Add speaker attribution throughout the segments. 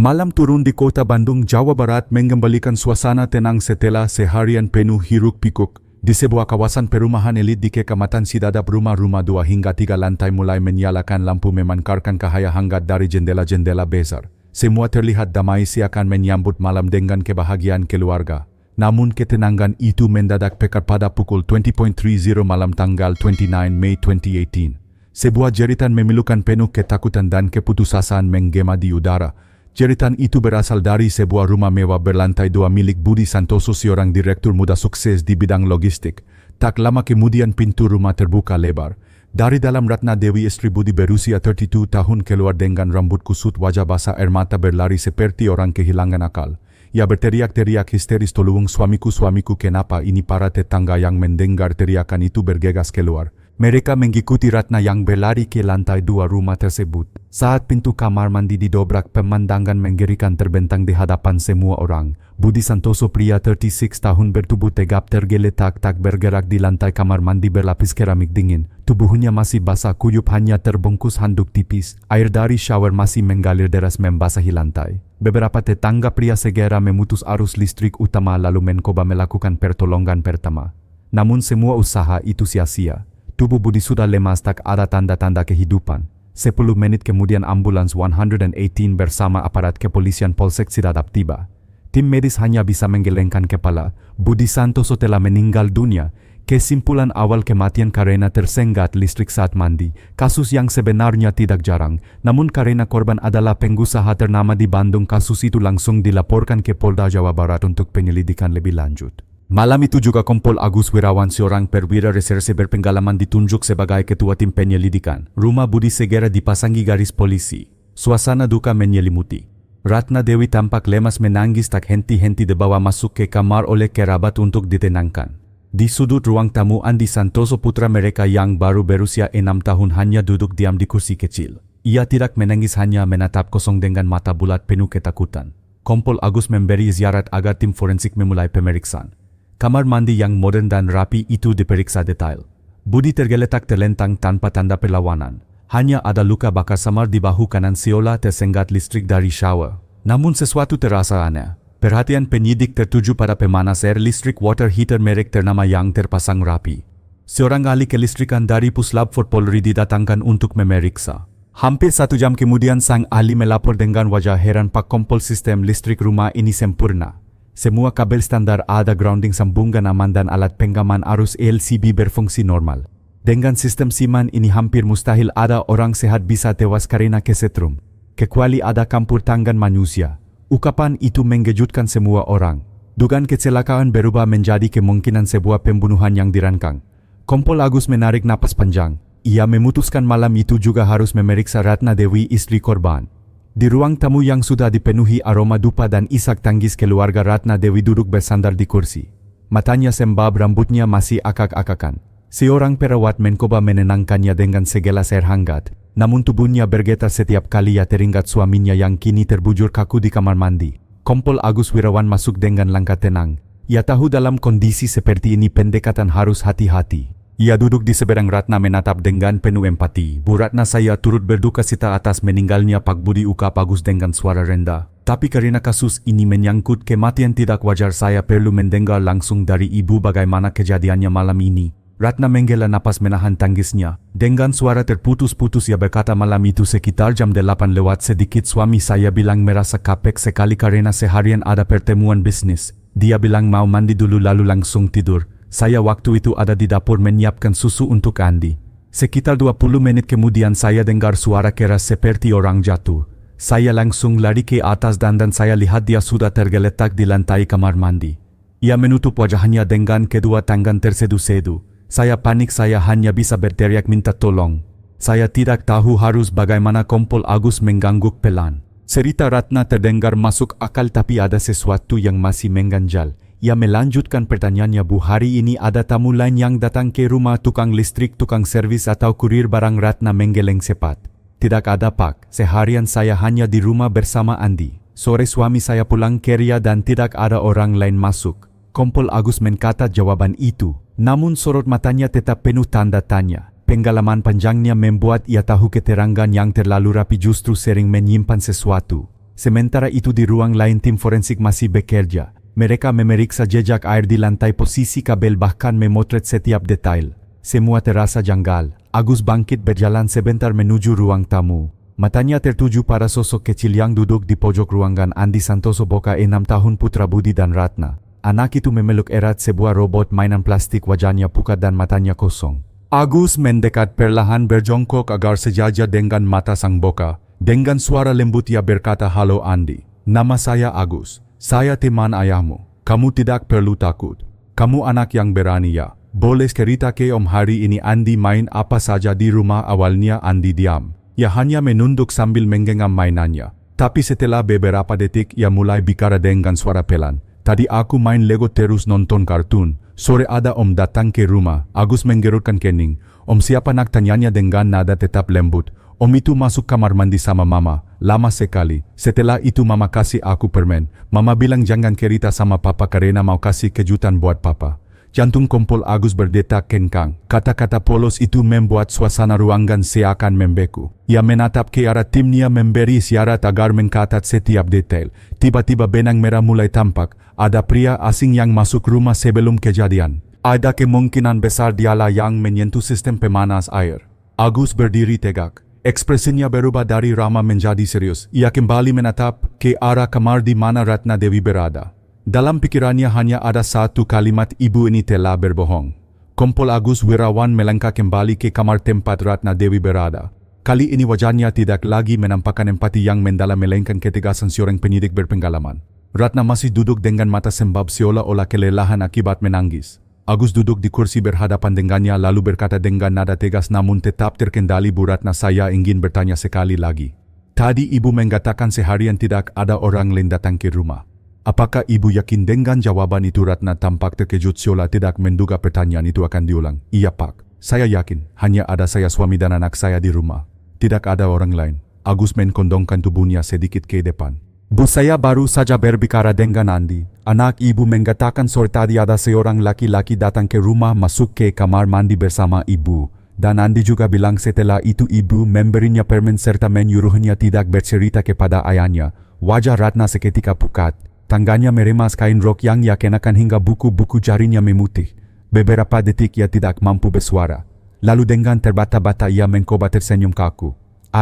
Speaker 1: Malam turun di kota Bandung, Jawa Barat mengembalikan suasana tenang setelah seharian penuh hiruk-pikuk. Di sebuah kawasan perumahan elit di Kecamatan Sidadap, rumah-rumah 2 hingga 3 lantai mulai menyalakan lampu memancarkan cahaya hangat dari jendela-jendela besar. Semua terlihat damai seakan menyambut malam dengan kebahagiaan keluarga. Namun ketenangan itu mendadak pekar pada pukul 20.30 malam tanggal 29 Mei 2018. Sebuah jeritan memilukan penuh ketakutan dan keputusasaan menggema di udara. Jeritan itu berasal dari sebuah rumah mewah berlantai 2 milik Budi Santoso, seorang direktur muda sukses di bidang logistik. Tak lama kemudian pintu rumah terbuka lebar. Dari dalam Ratna Dewi, istri Budi berusia 32 tahun, keluar dengan rambut kusut, wajah basah, air mata berlari seperti orang kehilangan akal. Ia berteriak-teriak histeris, "Tolong suamiku, suamiku!" Kenapa ini? Para tetangga yang mendengar teriakan itu bergegas keluar. Mereka mengikuti Ratna yang berlari ke lantai 2 rumah tersebut. Saat pintu kamar mandi didobrak, pemandangan mengerikan terbentang di hadapan semua orang. Budi Santoso, pria 36 tahun bertubuh tegap, tergeletak tak bergerak di lantai kamar mandi berlapis keramik dingin. Tubuhnya masih basah kuyup, hanya terbungkus handuk tipis. Air dari shower masih mengalir deras membasahi lantai. Beberapa tetangga pria segera memutus arus listrik utama lalu mencoba melakukan pertolongan pertama. Namun semua usaha itu sia-sia. Tubuh Budi sudah lemas, tak ada tanda-tanda kehidupan. 10 menit kemudian ambulans 118 bersama aparat kepolisian Polsek Sidadap tiba. Tim medis hanya bisa menggelengkan kepala. Budi Santoso telah meninggal dunia. Kesimpulan awal, kematian karena tersengat listrik saat mandi. Kasus yang sebenarnya tidak jarang. Namun karena korban adalah pengusaha ternama di Bandung, kasus itu langsung dilaporkan ke Polda Jawa Barat untuk penyelidikan lebih lanjut. Malam itu juga Kompol Agus Wirawan, seorang perwira reserse berpengalaman, ditunjuk sebagai ketua tim penyelidikan. Rumah Budi segera dipasangi garis polisi. Suasana duka menyelimuti. Ratna Dewi tampak lemas menangis tak henti-henti dibawa masuk ke kamar oleh kerabat untuk ditenangkan. Di sudut ruang tamu, Andi Santoso, putra mereka yang baru berusia 6 tahun, hanya duduk diam di kursi kecil. Ia tidak menangis, hanya menatap kosong dengan mata bulat penuh ketakutan. Kompol Agus memberi isyarat agar tim forensik memulai pemeriksaan. Kamar mandi yang modern dan rapi itu diperiksa detail. Budi tergeletak terlentang tanpa tanda perlawanan. Hanya ada luka bakar samar di bahu kanan, seolah tersengat listrik dari shower. Namun sesuatu terasa aneh. Perhatian penyidik tertuju pada pemanas air listrik water heater merek ternama yang terpasang rapi. Seorang ahli kelistrikan dari Puslab Fort Polri didatangkan untuk memeriksa. Hampir 1 jam kemudian sang ahli melapor dengan wajah heran, "Pak Kompol, sistem listrik rumah ini sempurna. Semua kabel standar ada, grounding, sambungan aman, dan alat pengaman arus LCB berfungsi normal. Dengan sistem Siman ini hampir mustahil ada orang sehat bisa tewas karena kesetrum, kecuali ada campur tangan manusia." Ungkapan itu mengejutkan semua orang. Dugaan kecelakaan berubah menjadi kemungkinan sebuah pembunuhan yang dirancang. Kompol Agus menarik napas panjang. Ia memutuskan malam itu juga harus memeriksa Ratna Dewi, istri korban. Di ruang tamu yang sudah dipenuhi aroma dupa dan isak tangis keluarga, Ratna Dewi duduk bersandar di kursi. Matanya sembab, rambutnya masih akak-akakan. Seorang perawat mencoba menenangkannya dengan segelas air hangat. Namun tubuhnya bergetar setiap kali ia teringat suaminya yang kini terbujur kaku di kamar mandi. Kompol Agus Wirawan masuk dengan langkah tenang. Ia tahu dalam kondisi seperti ini pendekatan harus hati-hati. Ia duduk di seberang Ratna menatap dengan penuh empati. "Bu Ratna, saya turut berduka cita atas meninggalnya Pak Budi," ungkap Agus dengan suara rendah. "Tapi karena kasus ini menyangkut kematian tidak wajar, saya perlu mendengar langsung dari ibu bagaimana kejadiannya malam ini." Ratna menghela napas menahan tangisnya. Dengan suara terputus-putus ia berkata, "Malam itu sekitar jam 8 lewat sedikit suami saya bilang merasa kapek sekali karena seharian ada pertemuan bisnis. Dia bilang mau mandi dulu lalu langsung tidur. Saya waktu itu ada di dapur menyiapkan susu untuk Andi. Sekitar 20 menit kemudian saya dengar suara keras seperti orang jatuh. Saya langsung lari ke atas dan saya lihat dia sudah tergeletak di lantai kamar mandi. Ia menutup wajahnya dengan kedua tangan terseduh-seduh. Saya panik, saya hanya bisa berteriak minta tolong. Saya tidak tahu harus bagaimana." Kompol Agus mengangguk pelan. Cerita Ratna terdengar masuk akal, tapi ada sesuatu yang masih mengganjal. Ia melanjutkan pertanyaannya, "Bu, hari ini ada tamu lain yang datang ke rumah, tukang listrik, tukang servis atau kurir barang?" Ratna menggeleng cepat. "Tidak ada Pak, seharian saya hanya di rumah bersama Andi. Sore suami saya pulang kerja dan tidak ada orang lain masuk." Kompol Agus mencatat jawaban itu. Namun sorot matanya tetap penuh tanda tanya. Pengalaman panjangnya membuat ia tahu keterangan yang terlalu rapi justru sering menyimpan sesuatu. Sementara itu di ruang lain tim forensik masih bekerja. Mereka memeriksa jejak air di lantai, posisi kabel, bahkan memotret setiap detail. Semua terasa janggal. Agus bangkit berjalan sebentar menuju ruang tamu. Matanya tertuju pada sosok kecil yang duduk di pojok ruangan. Andi Santoso Boka, 6 tahun, putra Budi dan Ratna. Anak itu memeluk erat sebuah robot mainan plastik, wajahnya pucat dan matanya kosong. Agus mendekat perlahan, berjongkok agar sejajar dengan mata sang Boka. Dengan suara lembut ia berkata, "Halo Andi, nama saya Agus. Saya teman ayahmu. Kamu tidak perlu takut. Kamu anak yang berani ya. Boleh cerita ke Om hari ini Andi main apa saja di rumah?" Awalnya Andi diam. Ia hanya menunduk sambil menggenggam mainannya. Tapi setelah beberapa detik ia mulai bicara dengan suara pelan. "Tadi aku main Lego terus nonton kartun. Sore ada Om datang ke rumah." Agus menggerutkan kening. "Om siapa?" nak tanyanya dengan nada tetap lembut. "Om itu masuk kamar mandi sama Mama. Lama sekali. Setelah itu Mama kasih aku permen. Mama bilang jangan cerita sama Papa karena mau kasih kejutan buat Papa." Jantung kompol Agus berdetak kencang. Kata-kata polos itu membuat suasana ruangan seakan membeku. Ia menatap ke arah timnya memberi isyarat agar mencatat setiap detail. Tiba-tiba benang merah mulai tampak. Ada pria asing yang masuk rumah sebelum kejadian. Ada kemungkinan besar dialah yang menyentuh sistem pemanas air. Agus berdiri tegak. Ekspresinya berubah dari ramah menjadi serius. Ia kembali menatap ke arah kamar di mana Ratna Dewi berada. Dalam pikirannya hanya ada satu kalimat, "Ibu ini telah berbohong." Kompol Agus Wirawan melangkah kembali ke kamar tempat Ratna Dewi berada. Kali ini wajahnya tidak lagi menampakkan empati yang mendalam, melainkan ketegasan seorang penyidik berpengalaman. Ratna masih duduk dengan mata sembab seolah-olah kelelahan akibat menangis. Agus duduk di kursi berhadapan dengannya lalu berkata dengan nada tegas namun tetap terkendali, "Bu Ratna, saya ingin bertanya sekali lagi. Tadi Ibu mengatakan seharian tidak ada orang lain datang ke rumah. Apakah Ibu yakin dengan jawaban itu?" Ratna tampak terkejut seolah tidak menduga pertanyaan itu akan diulang. "Iya Pak, saya yakin. Hanya ada saya, suami dan anak saya di rumah. Tidak ada orang lain." Agus mengkondongkan tubuhnya sedikit ke depan. "Bu, saya baru saja berbicara dengan Andi. Anak Ibu mengatakan sore tadi ada seorang laki-laki datang ke rumah, masuk ke kamar mandi bersama Ibu. Dan Andi juga bilang setelah itu Ibu memberinya permen serta menyuruhnya tidak bercerita kepada ayahnya." Wajah Ratna seketika pucat. Tangannya meremas kain rok yang ia kenakan hingga buku-buku jarinya memutih. Beberapa detik ia tidak mampu bersuara. Lalu dengan terbata-bata ia mencoba tersenyum kaku.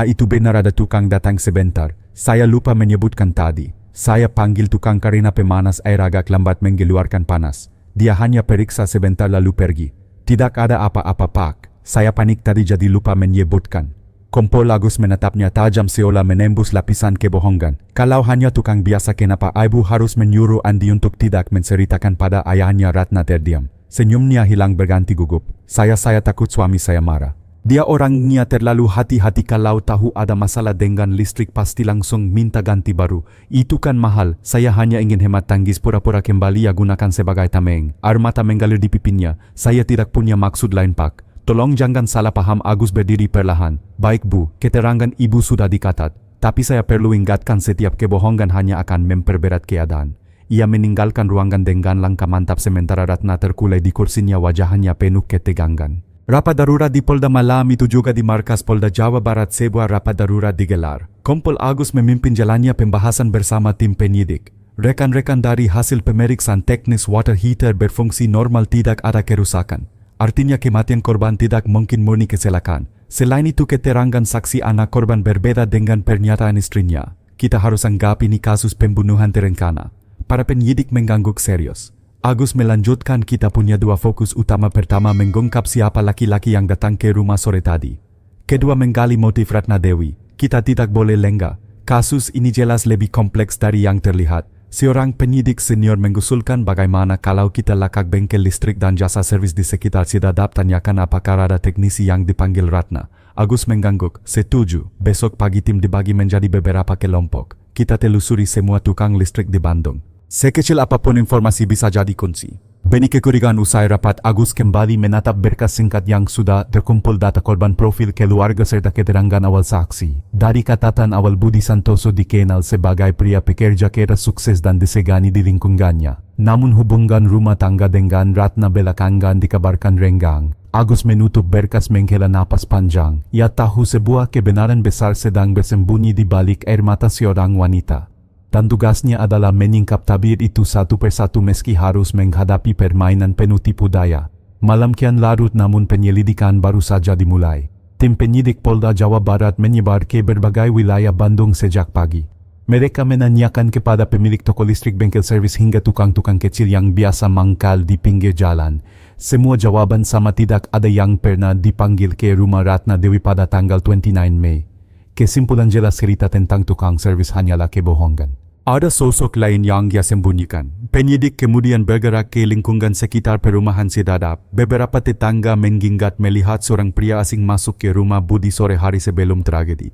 Speaker 1: "Itu benar, ada tukang datang sebentar. Saya lupa menyebutkan tadi. Saya panggil tukang karena pemanas air agak lambat mengeluarkan panas. Dia hanya periksa sebentar lalu pergi. Tidak ada apa-apa Pak. Saya panik tadi jadi lupa menyebutkan." Kompol Agus menatapnya tajam seolah menembus lapisan kebohongan. "Kalau hanya tukang biasa, kenapa Ibu harus menyuruh Andi untuk tidak menceritakan pada ayahnya?" Ratna terdiam. Senyumnya hilang berganti gugup. Saya takut suami saya marah. Dia orangnya terlalu hati-hati, kalau tahu ada masalah dengan listrik pasti langsung minta ganti baru. Itu kan mahal. Saya hanya ingin hemat." Tangis pura-pura kembali ia gunakan sebagai tameng. Air mata mengalir di pipinya. "Saya tidak punya maksud lain Pak. Tolong jangan salah paham." Agus berdiri perlahan. "Baik Bu, keterangan Ibu sudah dikatat. Tapi saya perlu ingatkan setiap kebohongan hanya akan memperberat keadaan." Ia meninggalkan ruangan dengan langkah mantap sementara Ratna terkulai di kursinya, wajahnya penuh ketegangan. Rapat darurat di Polda malam itu juga di markas Polda Jawa Barat. Sebuah rapat darurat digelar. Kompol Agus memimpin jalannya pembahasan bersama tim penyidik. Rekan-rekan dari hasil pemeriksaan teknis water heater berfungsi normal, tidak ada kerusakan. Artinya kematian korban tidak mungkin murni kecelakaan. Selain itu keterangan saksi anak korban berbeda dengan pernyataan istrinya. Kita harus anggap ini kasus pembunuhan terencana. Para penyidik mengangguk serius. Agus melanjutkan, "Kita punya dua fokus utama. Pertama, mengungkap siapa laki-laki yang datang ke rumah sore tadi. Kedua, menggali motif Ratna Dewi. Kita tidak boleh lengah. Kasus ini jelas lebih kompleks dari yang terlihat." Seorang penyidik senior mengusulkan, "Bagaimana kalau kita lakak bengkel listrik dan jasa servis di sekitar Sidadap, tanyakan apakah ada teknisi yang dipanggil Ratna." Agus mengangguk. "Setuju. Besok pagi tim dibagi menjadi beberapa kelompok. Kita telusuri semua tukang listrik di Bandung. Sekecil apapun informasi bisa jadi kunci." Benih kecurigaan usai rapat, Agus kembali menatap berkas singkat yang sudah terkumpul, data korban, profil keluarga serta keterangan awal saksi. Dari catatan awal, Budi Santoso dikenal sebagai pria pekerja keras, sukses dan disegani di lingkungannya. Namun hubungan rumah tangga dengan Ratna belakangan dikabarkan renggang. Agus menutup berkas menghela napas panjang. Ia tahu sebuah kebenaran besar sedang bersembunyi di balik air mata seorang wanita. Dan tugasnya adalah menyingkap tabir itu satu persatu meski harus menghadapi permainan penuh tipu daya. Malam kian larut namun penyelidikan baru saja dimulai. Tim penyidik Polda Jawa Barat menyebar ke berbagai wilayah Bandung sejak pagi. Mereka menanyakan kepada pemilik toko listrik, bengkel servis hingga tukang-tukang kecil yang biasa mangkal di pinggir jalan. Semua jawaban sama, tidak ada yang pernah dipanggil ke rumah Ratna Dewi pada tanggal 29 Mei. Kesimpulan jelas cerita tentang tukang servis hanyalah kebohongan. Ada sosok lain yang ia sembunyikan. Penyidik kemudian bergerak ke lingkungan sekitar perumahan Sidadap. Beberapa tetangga mengginggat melihat seorang pria asing masuk ke rumah Budi sore hari sebelum tragedi.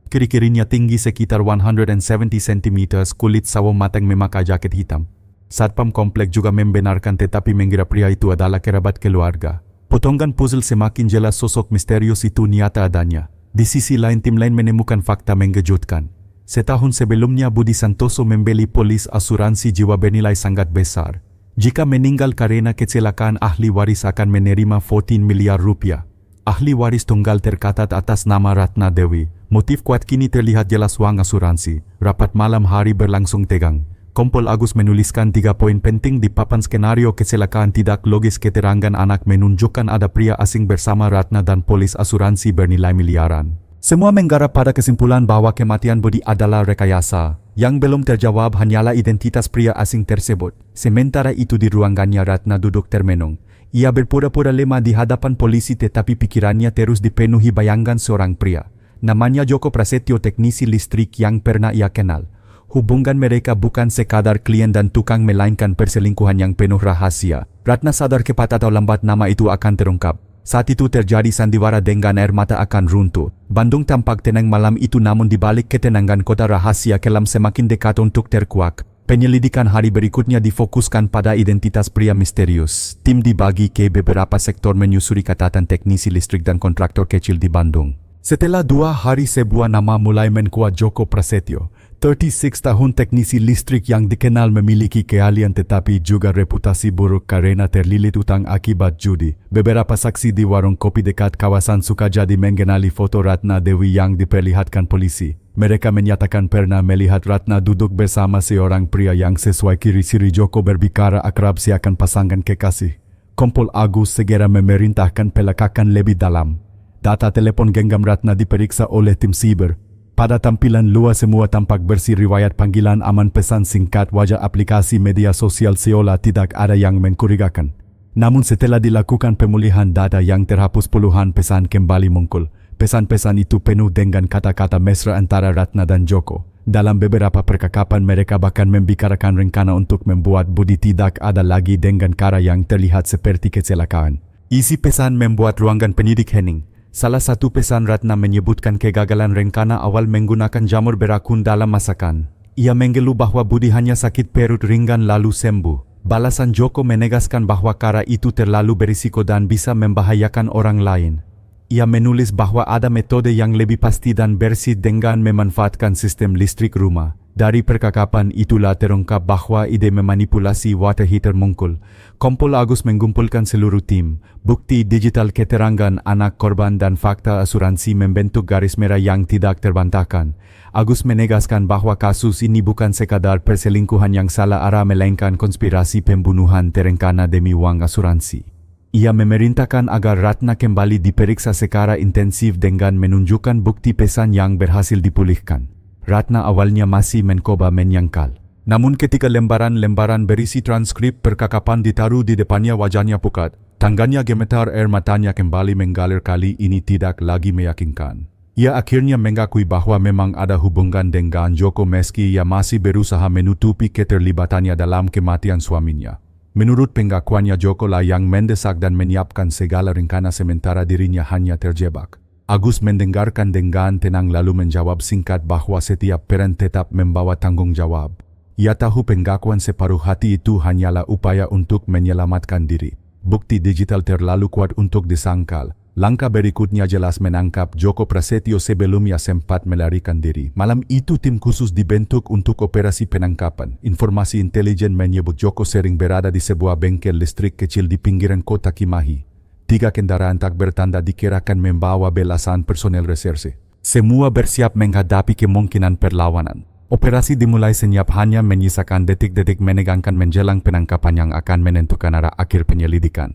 Speaker 1: Kiri-kirinya tinggi sekitar 170 cm, kulit sawo matang, memakai jaket hitam. Satpam komplek juga membenarkan tetapi mengira pria itu adalah kerabat keluarga. Potongan puzzle semakin jelas, sosok misterius itu nyata adanya. Di sisi lain, tim lain menemukan fakta mengejutkan. Setahun sebelumnya Budi Santoso membeli polis asuransi jiwa bernilai sangat besar. Jika meninggal karena kecelakaan, ahli waris akan menerima 14 miliar rupiah. Ahli waris tunggal tercatat atas nama Ratna Dewi. Motif kuat kini terlihat jelas: uang asuransi. Rapat malam hari berlangsung tegang. Kompol Agus menuliskan 3 poin penting di papan skenario kecelakaan tidak logis. Keterangan anak menunjukkan ada pria asing bersama Ratna dan polis asuransi bernilai miliaran. Semua menggarap pada kesimpulan bahwa kematian Budi adalah rekayasa. Yang belum terjawab hanyalah identitas pria asing tersebut. Sementara itu di ruangannya Ratna duduk termenung. Ia berpura-pura lemah di hadapan polisi tetapi pikirannya terus dipenuhi bayangan seorang pria. Namanya Joko Prasetyo, teknisi listrik yang pernah ia kenal. Hubungan mereka bukan sekadar klien dan tukang, melainkan perselingkuhan yang penuh rahasia. Ratna sadar cepat atau lambat nama itu akan terungkap. Saat itu terjadi sandiwara dengan air mata akan runtuh. Bandung tampak tenang malam itu, namun di balik ketenangan kota rahasia kelam semakin dekat untuk terkuak. Penyelidikan hari berikutnya difokuskan pada identitas pria misterius. Tim dibagi ke beberapa sektor menyusuri catatan teknisi listrik dan kontraktor kecil di Bandung. Setelah 2 hari sebuah nama mulai menkuat: Joko Prasetyo. 36 tahun, teknisi listrik yang dikenal memiliki keahlian tetapi juga reputasi buruk karena terlilit utang akibat judi. Beberapa saksi di warung kopi dekat kawasan Sukajadi mengenali foto Ratna Dewi yang diperlihatkan polisi. Mereka menyatakan pernah melihat Ratna duduk bersama seorang pria yang sesuai ciri-ciri Joko berbicara akrab seakan pasangan kekasih. Kompol Agus segera memerintahkan pelacakan lebih dalam. Data telepon genggam Ratna diperiksa oleh tim siber. Pada tampilan luar semua tampak bersih, riwayat panggilan aman, pesan singkat, wajah aplikasi media sosial seolah tidak ada yang mencurigakan. Namun setelah dilakukan pemulihan data yang terhapus, puluhan pesan kembali muncul. Pesan-pesan itu penuh dengan kata-kata mesra antara Ratna dan Joko. Dalam beberapa percakapan mereka bahkan membicarakan rencana untuk membuat Budi tidak ada lagi dengan cara yang terlihat seperti kecelakaan. Isi pesan membuat ruangan penyidik hening. Salah satu pesan Ratna menyebutkan kegagalan rencana awal menggunakan jamur beracun dalam masakan. Ia mengeluh bahwa Budi hanya sakit perut ringan lalu sembuh. Balasan Joko menegaskan bahwa cara itu terlalu berisiko dan bisa membahayakan orang lain. Ia menulis bahwa ada metode yang lebih pasti dan bersih dengan memanfaatkan sistem listrik rumah. Dari percakapan itulah terungkap bahwa ide memanipulasi water heater muncul. Kompol Agus mengumpulkan seluruh tim, bukti digital, keterangan anak korban dan fakta asuransi membentuk garis merah yang tidak terbantahkan. Agus menegaskan bahwa kasus ini bukan sekadar perselingkuhan yang salah arah, melainkan konspirasi pembunuhan terencana demi uang asuransi. Ia memerintahkan agar Ratna kembali diperiksa secara intensif dengan menunjukkan bukti pesan yang berhasil dipulihkan. Ratna awalnya masih mencoba menyangkal. Namun ketika lembaran-lembaran berisi transkrip percakapan ditaruh di depannya, wajahnya pucat. Tangannya gemetar, air matanya kembali mengalir. Kali ini tidak lagi meyakinkan. Ia akhirnya mengakui bahwa memang ada hubungan dengan Joko meski ia masih berusaha menutupi keterlibatannya dalam kematian suaminya. Menurut pengakuannya, Joko lah yang mendesak dan menyiapkan segala rencana sementara dirinya hanya terjebak. Agus mendengarkan dengan tenang lalu menjawab singkat bahwa setiap peran tetap membawa tanggung jawab. Ia tahu pengakuan separuh hati itu hanyalah upaya untuk menyelamatkan diri. Bukti digital terlalu kuat untuk disangkal. Langkah berikutnya jelas menangkap Joko Prasetyo sebelumnya sempat melarikan diri. Malam itu tim khusus dibentuk untuk operasi penangkapan. Informasi intelijen menyebut Joko sering berada di sebuah bengkel listrik kecil di pinggiran kota Cimahi. 3 kendaraan tak bertanda dikirakan membawa belasan personel reserse. Semua bersiap menghadapi kemungkinan perlawanan. Operasi dimulai senyap hanya menyisakan detik-detik menegangkan menjelang penangkapan yang akan menentukan arah akhir penyelidikan.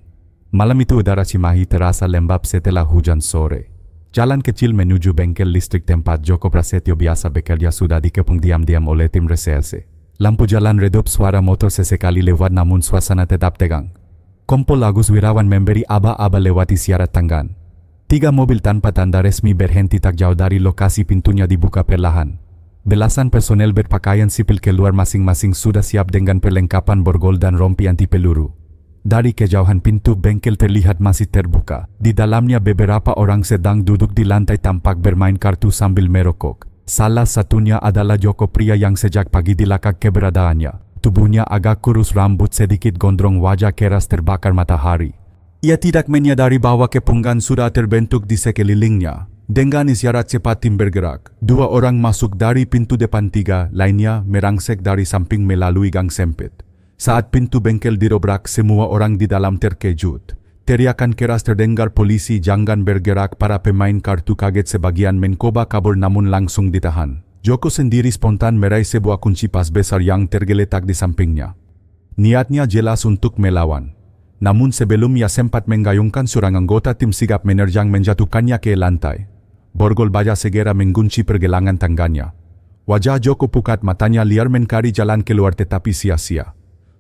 Speaker 1: Malam itu udara Cimahi terasa lembab setelah hujan sore. Jalan kecil menuju bengkel listrik tempat Joko Prasetyo biasa bekerja sudah dikepung diam-diam oleh tim reserse. Lampu jalan redup, suara motor sesekali lewat namun suasana tetap tegang. Kompol Agus Wirawan memberi aba-aba lewati isyarat tangan. 3 mobil tanpa tanda resmi berhenti tak jauh dari lokasi, pintunya dibuka perlahan. Belasan personel berpakaian sipil keluar, masing-masing sudah siap dengan perlengkapan borgol dan rompi anti peluru. Dari kejauhan pintu bengkel terlihat masih terbuka. Di dalamnya beberapa orang sedang duduk di lantai tampak bermain kartu sambil merokok. Salah satunya adalah Joko, pria yang sejak pagi dilacak keberadaannya. Tubuhnya agak kurus, rambut sedikit gondrong, wajah keras terbakar matahari. Ia tidak menyadari bahwa kepungan sudah terbentuk di sekelilingnya. Dengan isyarat cepat tim bergerak. 2 orang masuk dari pintu depan, 3 lainnya merangsek dari samping melalui gang sempit. Saat pintu bengkel dirobrak, semua orang di dalam terkejut. Teriakan keras terdengar, polisi jangan bergerak. Para pemain kartu kaget, sebagian mencoba kabur namun langsung ditahan. Joko sendiri spontan meraih sebuah kunci pas besar yang tergeletak di sampingnya. Niatnya jelas untuk melawan. Namun sebelum ia sempat menggayungkan, seorang anggota tim sigap menerjang menjatuhkannya ke lantai. Borgol baja segera mengunci pergelangan tangannya. Wajah Joko pucat, matanya liar mencari jalan keluar tetapi sia-sia.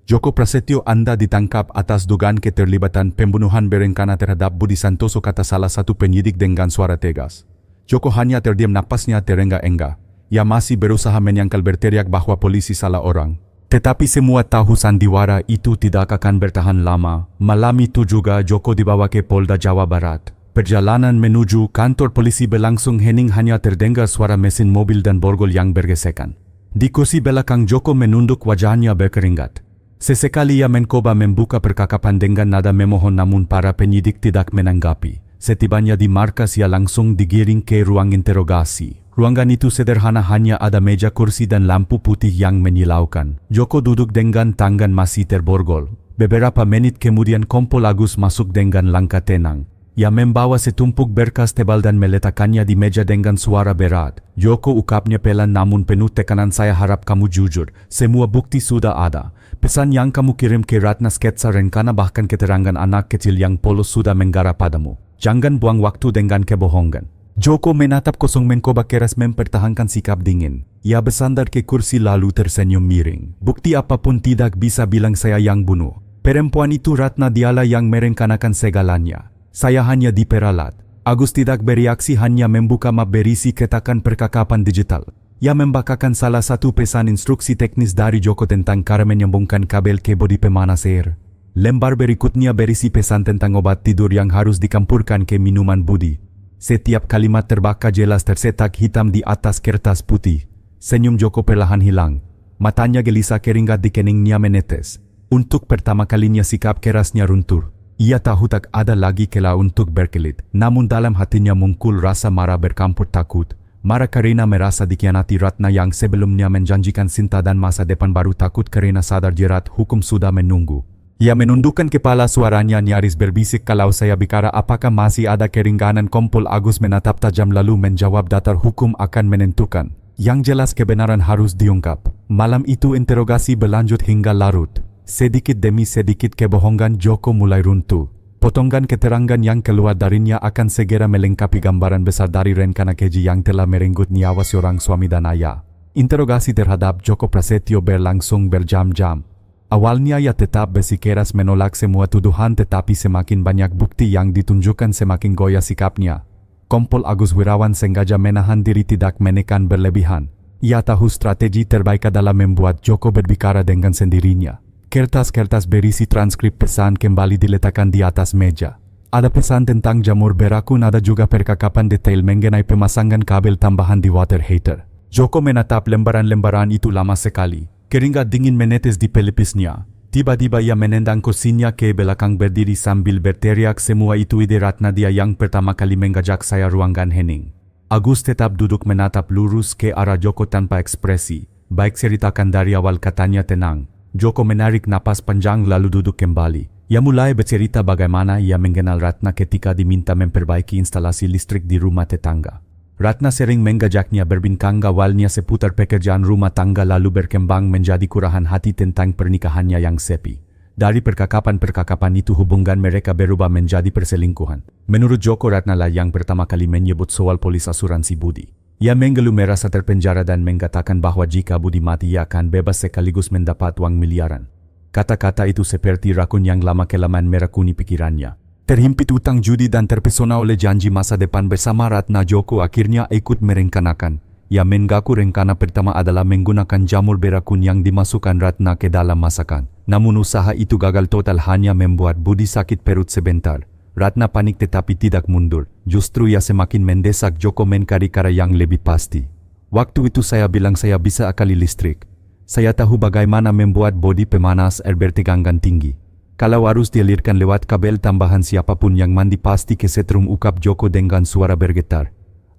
Speaker 1: Joko Prasetyo, Anda ditangkap atas dugaan keterlibatan pembunuhan berencana terhadap Budi Santoso, kata salah satu penyidik dengan suara tegas. Joko hanya terdiam, napasnya terengah-engah. Ia masih berusaha menyangkal, berteriak bahwa polisi salah orang. Tetapi semua tahu sandiwara itu tidak akan bertahan lama. Malam itu juga Joko dibawa ke Polda Jawa Barat. Perjalanan menuju kantor polisi berlangsung hening, hanya terdengar suara mesin mobil dan borgol yang bergesekan. Di kursi belakang Joko menunduk, wajahnya berkeringat. Sesekali ia mencoba membuka percakapan dengan nada memohon namun para penyidik tidak menanggapi. Setibanya di markas ia langsung digiring ke ruang interogasi. Ruangan itu sederhana, hanya ada meja, kursi dan lampu putih yang menyilaukan. Joko duduk dengan tangan masih terborgol. Beberapa menit kemudian Kompol Agus masuk dengan langkah tenang. Ia membawa setumpuk berkas tebal dan meletakkannya di meja dengan suara berat. Joko, ukapnya pelan namun penuh tekanan, saya harap kamu jujur. Semua bukti sudah ada. Pesan yang kamu kirim ke Ratna, sketsa rencana bahkan keterangan anak kecil yang polos sudah menggara padamu. Jangan buang waktu dengan kebohongan. Joko menatap kosong, mencoba keras mempertahankan sikap dingin. Ia bersandar ke kursi lalu tersenyum miring. Bukti apapun tidak bisa bilang saya yang bunuh. Perempuan itu Ratna, dialah yang merencanakan segalanya. Saya hanya diperalat. Agus tidak bereaksi, hanya membuka map berisi ketakan percakapan digital. Ia membacakan salah satu pesan instruksi teknis dari Joko tentang cara menyambungkan kabel ke bodi pemanas air. Lembar berikutnya berisi pesan tentang obat tidur yang harus dicampurkan ke minuman Budi. Setiap kalimat terbaka jelas tercetak hitam di atas kertas putih. Senyum Joko perlahan hilang. Matanya gelisah, keringat di keningnya menetes. Untuk pertama kalinya sikap kerasnya runtuh. Ia tahu tak ada lagi celah untuk berkelit. Namun dalam hatinya muncul rasa marah bercampur takut. Marah karena merasa dikhianati Ratna yang sebelumnya menjanjikan cinta dan masa depan baru, takut karena sadar jerat hukum sudah menunggu. Ia menundukkan kepala, suaranya nyaris berbisik, kalau saya bicara apakah masih ada keringanan? Kompol Agus menatap tajam lalu menjawab, datar hukum akan menentukan. Yang jelas kebenaran harus diungkap. Malam itu interogasi berlanjut hingga larut. Sedikit demi sedikit kebohongan Joko mulai runtuh. Potongan keterangan yang keluar darinya akan segera melengkapi gambaran besar dari rencana keji yang telah merenggut nyawa seorang suami dan ayah. Interogasi terhadap Joko Prasetyo berlangsung berjam-jam. Awalnya ia tetap bersikeras menolak semua tuduhan, tetapi semakin banyak bukti yang ditunjukkan semakin goyah sikapnya. Kompol Agus Wirawan sengaja menahan diri, tidak menekan berlebihan. Ia tahu strategi terbaik adalah membuat Joko berbicara dengan sendirinya. Kertas-kertas berisi transkrip pesan kembali diletakkan di atas meja. Ada pesan tentang jamur berakun, ada juga percakapan detail mengenai pemasangan kabel tambahan di water heater. Joko menatap lembaran-lembaran itu lama sekali. Keringat dingin menetes di pelipisnya. Tiba-tiba ia menendang kursinya ke belakang, berdiri sambil berteriak, semua itu ide Ratna, dia yang pertama kali mengajak saya ruangan hening. Agus tetap duduk menatap lurus ke arah Joko tanpa ekspresi. Baik, ceritakan dari awal, katanya tenang. Joko menarik napas panjang lalu duduk kembali.
Speaker 2: Ia mulai bercerita bagaimana ia mengenal Ratna ketika diminta memperbaiki instalasi listrik di rumah tetangga. Ratna sering mengajaknya berbincang awalnya seputar pekerjaan rumah tangga lalu berkembang menjadi curahan hati tentang pernikahannya yang sepi. Dari percakapan itu hubungan mereka berubah menjadi perselingkuhan. Menurut Joko, Ratna lah yang pertama kali menyebut soal polis asuransi Budi. Ia mengeluh merasa terpenjara dan mengatakan bahwa jika Budi mati ia akan bebas sekaligus mendapat uang miliaran. Kata-kata itu seperti rakun yang lama-kelamaan merakuni pikirannya. Terhimpit utang judi dan terpesona oleh janji masa depan bersama Ratna, Joko akhirnya ikut merencanakan. Ia mengaku rencana pertama adalah menggunakan jamur berakun yang dimasukkan Ratna ke dalam masakan. Namun usaha itu gagal total, hanya membuat Budi sakit perut sebentar. Ratna panik tetapi tidak mundur. Justru ia semakin mendesak Joko mencari cara yang lebih pasti. Waktu itu saya bilang saya bisa akali listrik. Saya tahu bagaimana membuat bodi pemanas air bertegangan tinggi. Kalau harus dialirkan lewat kabel tambahan siapapun yang mandi pasti kesetrum, ukap Joko dengan suara bergetar.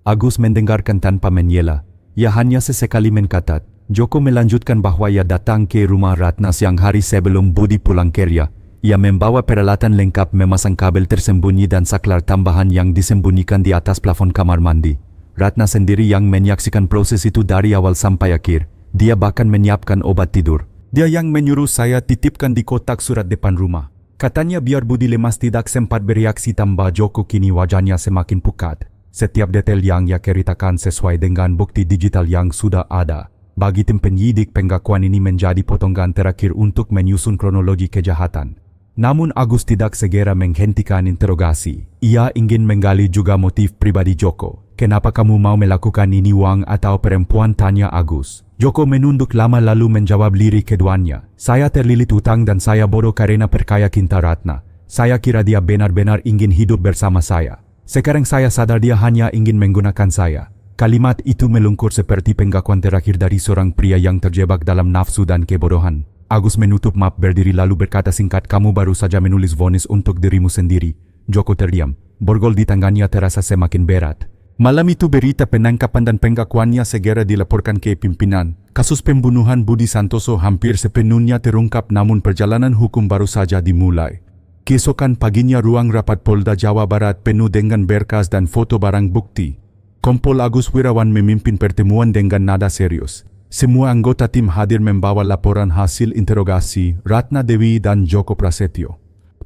Speaker 2: Agus mendengarkan tanpa menyela. Ia hanya sesekali mencatat. Joko melanjutkan bahwa ia datang ke rumah Ratna siang hari sebelum Budi pulang kerja. Ia membawa peralatan lengkap, memasang kabel tersembunyi dan saklar tambahan yang disembunyikan di atas plafon kamar mandi. Ratna sendiri yang menyaksikan proses itu dari awal sampai akhir. Dia bahkan menyiapkan obat tidur. Dia yang menyuruh saya titipkan di kotak surat depan rumah. Katanya biar Budi lemas tidak sempat bereaksi, tambah Joko kini wajahnya semakin pucat. Setiap detail yang ia ceritakan sesuai dengan bukti digital yang sudah ada. Bagi tim penyidik, pengakuan ini menjadi potongan terakhir untuk menyusun kronologi kejahatan. Namun Agus tidak segera menghentikan interogasi. Ia ingin menggali juga motif pribadi Joko. Kenapa kamu mau melakukan ini, uang atau perempuan, tanya Agus. Joko menunduk lama lalu menjawab lirik keduanya. Saya terlilit hutang dan saya bodoh karena percaya cinta Ratna. Saya kira dia benar-benar ingin hidup bersama saya. Sekarang saya sadar dia hanya ingin menggunakan saya. Kalimat itu melungkur seperti pengakuan terakhir dari seorang pria yang terjebak dalam nafsu dan kebodohan. Agus menutup map, berdiri lalu berkata singkat, kamu baru saja menulis vonis untuk dirimu sendiri. Joko terdiam. Borgol di tangannya terasa semakin berat. Malam itu berita penangkapan dan pengakuannya segera dilaporkan ke pimpinan. Kasus pembunuhan Budi Santoso hampir sepenuhnya terungkap, namun perjalanan hukum baru saja dimulai. Keesokan paginya ruang rapat Polda Jawa Barat penuh dengan berkas dan foto barang bukti. Kompol Agus Wirawan memimpin pertemuan dengan nada serius. Semua anggota tim hadir membawa laporan hasil interogasi Ratna Dewi dan Joko Prasetyo.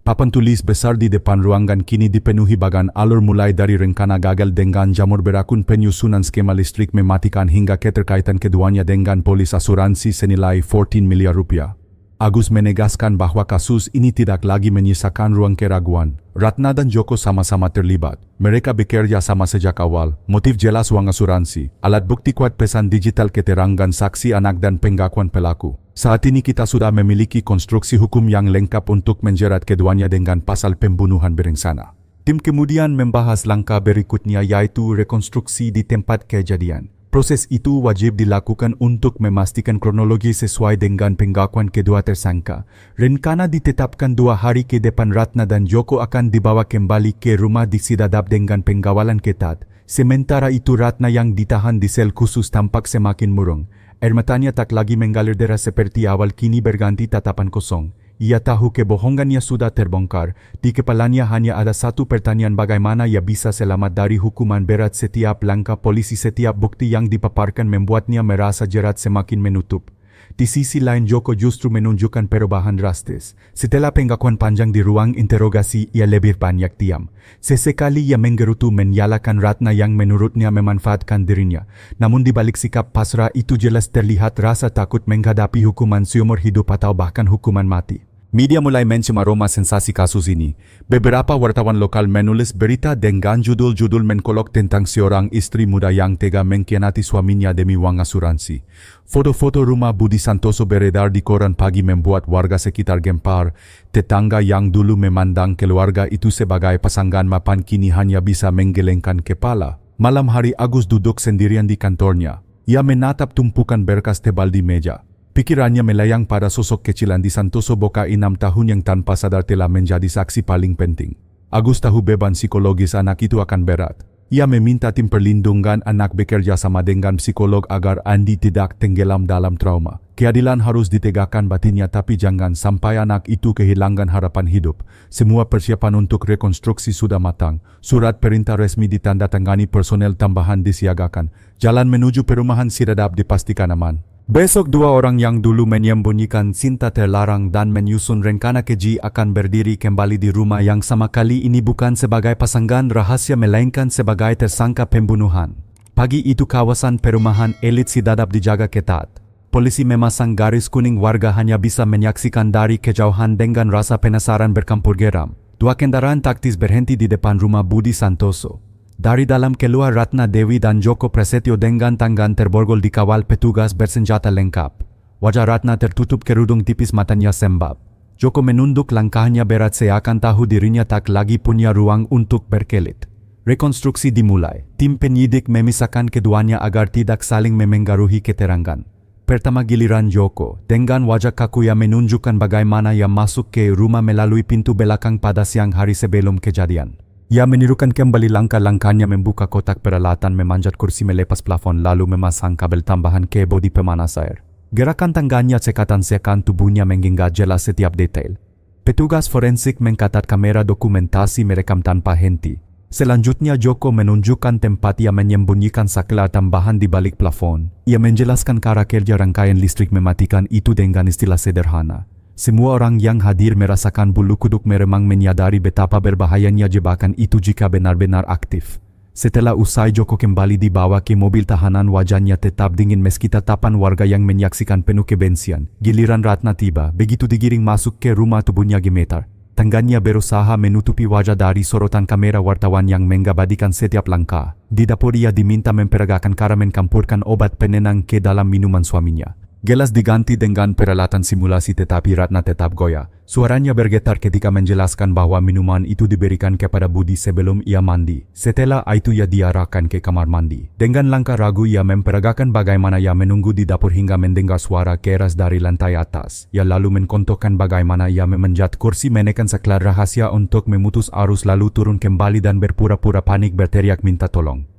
Speaker 2: Papan tulis besar di depan ruangan kini dipenuhi bagan alur, mulai dari rencana gagal dengan jamur berakun, penyusunan skema listrik mematikan, hingga keterkaitan keduanya dengan polis asuransi senilai 14 miliar rupiah. Agus menegaskan bahwa kasus ini tidak lagi menyisakan ruang keraguan. Ratna dan Joko sama-sama terlibat. Mereka bekerja sama sejak awal. Motif jelas uang asuransi, alat bukti kuat, pesan digital, keterangan saksi anak dan pengakuan pelaku. Saat ini kita sudah memiliki konstruksi hukum yang lengkap untuk menjerat keduanya dengan pasal pembunuhan berencana. Tim kemudian membahas langkah berikutnya, yaitu rekonstruksi di tempat kejadian. Proses itu wajib dilakukan untuk memastikan kronologi sesuai dengan pengakuan kedua tersangka. Rencana ditetapkan 2 hari ke depan Ratna dan Joko akan dibawa kembali ke rumah di Sidadap dengan pengawalan ketat. Sementara itu Ratna yang ditahan di sel khusus tampak semakin murung. Air matanya tak lagi mengalir deras seperti awal, kini berganti tatapan kosong. Ia tahu kebohongannya sudah terbongkar. Di kepalanya hanya ada satu pertanyaan, bagaimana ia bisa selamat dari hukuman berat. Setiap langkah polisi, setiap bukti yang dipaparkan membuatnya merasa jerat semakin menutup. Di sisi lain Joko justru menunjukkan perubahan drastis. Setelah pengakuan panjang di ruang interogasi, ia lebih banyak diam. Sesekali ia menggerutu menyalahkan Ratna yang menurutnya memanfaatkan dirinya. Namun di balik sikap pasrah itu jelas terlihat rasa takut menghadapi hukuman seumur hidup atau bahkan hukuman mati. Media mulai mencium aroma sensasi kasus ini. Beberapa wartawan lokal menulis berita dengan judul-judul menkolok tentang seorang istri muda yang tega mengkhianati suaminya demi uang asuransi. Foto-foto rumah Budi Santoso beredar di koran pagi membuat warga sekitar gempar. Tetangga yang dulu memandang keluarga itu sebagai pasangan mapan kini hanya bisa menggelengkan kepala. Malam hari Agus duduk sendirian di kantornya. Ia menatap tumpukan berkas tebal di meja. Pikirannya melayang pada sosok kecil Andi Santoso, bocah 6 tahun yang tanpa sadar telah menjadi saksi paling penting. Agus tahu beban psikologis anak itu akan berat.
Speaker 1: Ia meminta tim perlindungan anak bekerja sama dengan psikolog agar Andi tidak tenggelam dalam trauma. Keadilan harus ditegakkan batinnya, tapi jangan sampai anak itu kehilangan harapan hidup. Semua persiapan untuk rekonstruksi sudah matang. Surat perintah resmi ditandatangani, personel tambahan disiagakan. Jalan menuju perumahan Siradap dipastikan aman. Besok 2 orang yang dulu menyembunyikan cinta terlarang dan menyusun rencana keji akan berdiri kembali di rumah yang sama, kali ini bukan sebagai pasangan rahasia melainkan sebagai tersangka pembunuhan. Pagi itu kawasan perumahan elit Siradap dijaga ketat. Polisi memasang garis kuning, warga hanya bisa menyaksikan dari kejauhan dengan rasa penasaran bercampur geram. 2 kendaraan taktis berhenti di depan rumah Budi Santoso. Dari dalam keluar Ratna Dewi dan Joko Prasetyo dengan tangan terborgol dikawal petugas bersenjata lengkap. Wajah Ratna tertutup kerudung tipis, matanya sembab. Joko menunduk langkahnya berat seakan tahu dirinya tak lagi punya ruang untuk berkelit. Rekonstruksi dimulai. Tim penyidik memisahkan keduanya agar tidak saling memengaruhi keterangan. Pertama giliran Joko, dengan wajah kaku yang menunjukkan bagaimana ia masuk ke rumah melalui pintu belakang pada siang hari sebelum kejadian. Ia menirukan kembali langkah-langkahnya, membuka kotak peralatan, memanjat kursi, melepas plafon, lalu memasang kabel tambahan ke bodi pemanas air. Gerakan tangannya, cekatan tubuhnya mengingat jelas setiap detail. Petugas forensik mengcatat kamera dokumentasi merekam tanpa henti. Selanjutnya Joko menunjukkan tempat ia menyembunyikan saklar tambahan di balik plafon. Ia menjelaskan cara kerja rangkaian listrik mematikan itu dengan istilah sederhana. Semua orang yang hadir merasakan bulu kuduk meremang, menyadari betapa berbahayanya jebakan itu jika benar-benar aktif. Setelah usai Joko kembali dibawa ke mobil tahanan, wajahnya tetap dingin meski tatapan warga yang menyaksikan penuh kebencian. Giliran Ratna tiba, begitu digiring masuk ke rumah tubuhnya gemetar. Tangannya berusaha menutupi wajah dari sorotan kamera wartawan yang mengabadikan setiap langkah. Di dapur ia diminta memperagakan cara mencampurkan obat penenang ke dalam minuman suaminya. Gelas diganti dengan peralatan simulasi, tetapi Ratna tetap goyah. Suaranya bergetar ketika menjelaskan bahwa minuman itu diberikan kepada Budi sebelum ia mandi. Setelah itu ia diarahkan ke kamar mandi. Dengan langkah ragu ia memperagakan bagaimana ia menunggu di dapur hingga mendengar suara keras dari lantai atas. Ia lalu mencontohkan bagaimana ia memanjat kursi, menekan saklar rahasia untuk memutus arus, lalu turun kembali dan berpura-pura panik berteriak minta tolong.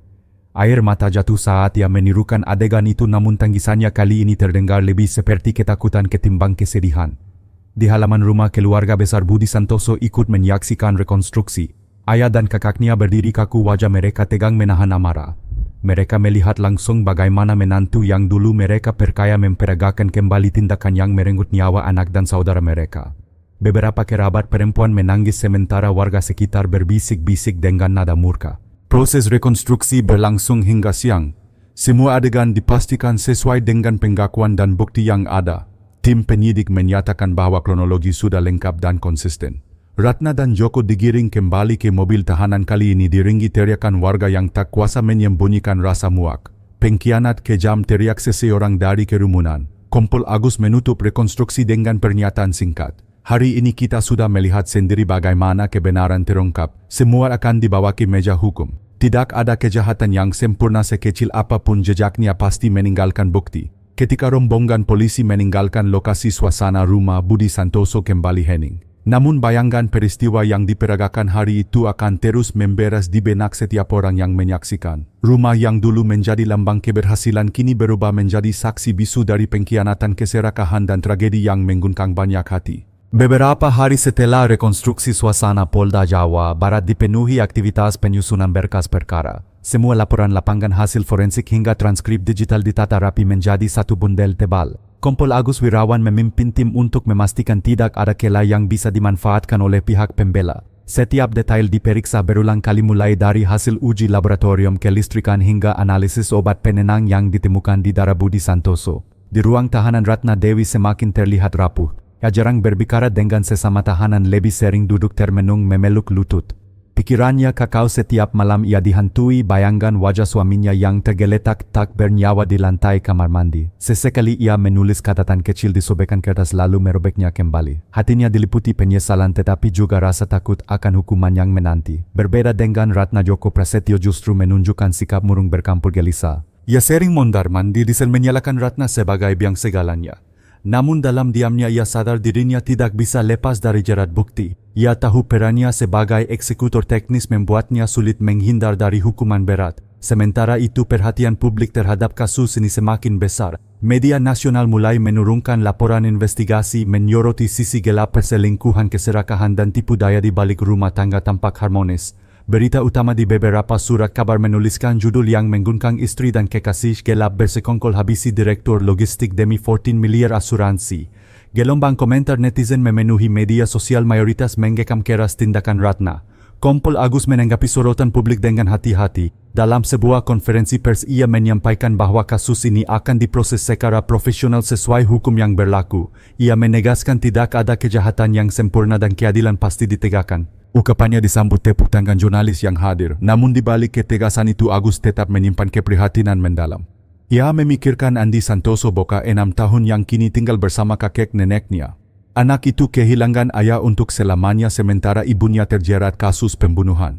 Speaker 1: Air mata jatuh saat ia menirukan adegan itu, namun tangisannya kali ini terdengar lebih seperti ketakutan ketimbang kesedihan. Di halaman rumah keluarga besar Budi Santoso ikut menyaksikan rekonstruksi. Ayah dan kakaknya berdiri kaku, wajah mereka tegang menahan amarah. Mereka melihat langsung bagaimana menantu yang dulu mereka percaya memperagakan kembali tindakan yang merenggut nyawa anak dan saudara mereka. Beberapa kerabat perempuan menangis sementara warga sekitar berbisik-bisik dengan nada murka. Proses rekonstruksi berlangsung hingga siang. Semua adegan dipastikan sesuai dengan pengakuan dan bukti yang ada. Tim penyidik menyatakan bahwa kronologi sudah lengkap dan konsisten. Ratna dan Joko digiring kembali ke mobil tahanan, kali ini diringi teriakan warga yang tak kuasa menyembunyikan rasa muak. Pengkhianat kejam, teriak seseorang dari kerumunan. Kompol Agus menutup rekonstruksi dengan pernyataan singkat. Hari ini kita sudah melihat sendiri bagaimana kebenaran terungkap. Semua akan dibawa ke meja hukum. Tidak ada kejahatan yang sempurna, sekecil apapun jejaknya pasti meninggalkan bukti. Ketika rombongan polisi meninggalkan lokasi, suasana rumah Budi Santoso kembali hening. Namun bayangkan peristiwa yang diperagakan hari itu akan terus memberes di benak setiap orang yang menyaksikan. Rumah yang dulu menjadi lambang keberhasilan kini berubah menjadi saksi bisu dari pengkhianatan, keserakahan dan tragedi yang mengguncang banyak hati. Beberapa hari setelah rekonstruksi, suasana Polda Jawa Barat dipenuhi aktivitas penyusunan berkas perkara. Semua laporan lapangan, hasil forensik hingga transkrip digital ditata rapi menjadi satu bundel tebal. Kompol Agus Wirawan memimpin tim untuk memastikan tidak ada celah yang bisa dimanfaatkan oleh pihak pembela. Setiap detail diperiksa berulang kali, mulai dari hasil uji laboratorium kelistrikan hingga analisis obat penenang yang ditemukan di darah Budi Santoso. Di ruang tahanan, Ratna Dewi semakin terlihat rapuh. Ia jarang berbicara dengan sesama tahanan, lebih sering duduk termenung memeluk lutut. Pikirannya kacau. Setiap malam ia dihantui bayangan wajah suaminya yang tergeletak tak bernyawa di lantai kamar mandi. Sesekali ia menulis catatan kecil di sobekan kertas lalu merobeknya kembali. Hatinya diliputi penyesalan tetapi juga rasa takut akan hukuman yang menanti. Berbeda dengan Ratna, Joko Prasetyo justru menunjukkan sikap murung bercampur gelisah. Ia sering mondar-mandir dan menyalahkan Ratna sebagai biang segalanya. Namun dalam diamnya ia sadar dirinya tidak bisa lepas dari jerat bukti.
Speaker 2: Ia tahu perannya sebagai eksekutor teknis membuatnya sulit menghindar dari hukuman berat. Sementara itu perhatian publik terhadap kasus ini semakin besar. Media nasional mulai menurunkan laporan investigasi menyoroti sisi gelap perselingkuhan, keserakahan dan tipu daya di balik rumah tangga tampak harmonis. Berita utama di beberapa surat kabar menuliskan judul yang mengguncang istri dan kekasih gelap bersekongkol habisi direktur logistik demi 14 miliar asuransi. Gelombang komentar netizen memenuhi media sosial, mayoritas menggekam keras tindakan Ratna. Kompol Agus menanggapi sorotan publik dengan hati-hati. Dalam sebuah konferensi pers ia menyampaikan bahwa kasus ini akan diproses secara profesional sesuai hukum yang berlaku. Ia menegaskan tidak ada kejahatan yang sempurna dan keadilan pasti ditegakkan.
Speaker 1: Ungkapannya disambut tepuk tangan jurnalis yang hadir. Namun di balik ketegasan itu Agus tetap menyimpan keprihatinan mendalam. Ia memikirkan Andi Santoso Boka 6 tahun yang kini tinggal bersama kakek neneknya. Anak itu kehilangan ayah untuk selamanya sementara ibunya terjerat kasus pembunuhan.